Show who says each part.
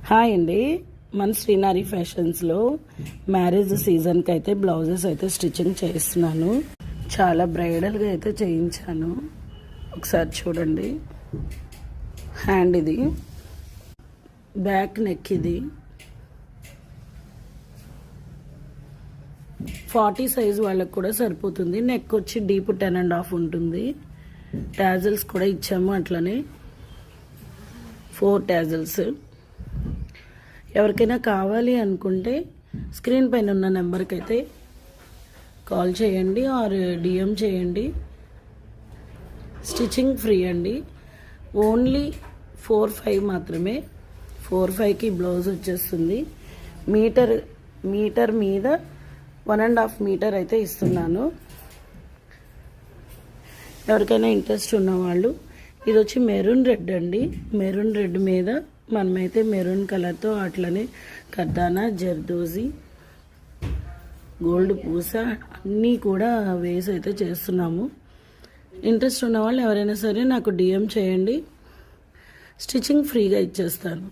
Speaker 1: Hi అండి, మన శ్రీనారి ఫ్యాషన్స్లో marriage సీజన్కి అయితే బ్లౌజెస్ అయితే స్టిచ్చింగ్ చేస్తున్నాను. చాలా బ్రైడల్గా అయితే చేయించాను. ఒకసారి చూడండి. హ్యాండ్ ఇది, బ్యాక్ నెక్ ఇది 40 సైజ్ వాళ్ళకి కూడా సరిపోతుంది. నెక్ వచ్చి డీప్ 10.5 ఉంటుంది. టాజల్స్ కూడా ఇచ్చాము, అట్లనే 4 టాజల్స్. ఎవరికైనా కావాలి అనుకుంటే స్క్రీన్ పైన ఉన్న నెంబర్కి అయితే కాల్ చేయండి ఆర్ డిఎం చేయండి. స్టిచ్చింగ్ ఫ్రీ అండి. ఓన్లీ 4-5 మాత్రమే. 4-5కి బ్లౌజ్ వచ్చేస్తుంది. మీటర్ మీద 1.5 మీటర్ అయితే ఇస్తున్నాను. ఎవరికైనా ఇంట్రెస్ట్ ఉన్నవాళ్ళు, ఇది వచ్చి మెరూన్ రెడ్ అండి. మెరూన్ రెడ్ మీద మనమైతే మెరూన్ కలర్తో అట్లనే కర్దానా, జర్దోజీ, గోల్డ్ పూస అన్నీ కూడా వేసి అయితే చేస్తున్నాము. ఇంట్రెస్ట్ ఉన్న వాళ్ళు ఎవరైనా సరే నాకు డిఎం చేయండి. స్టిచ్చింగ్ ఫ్రీగా ఇచ్చేస్తాను.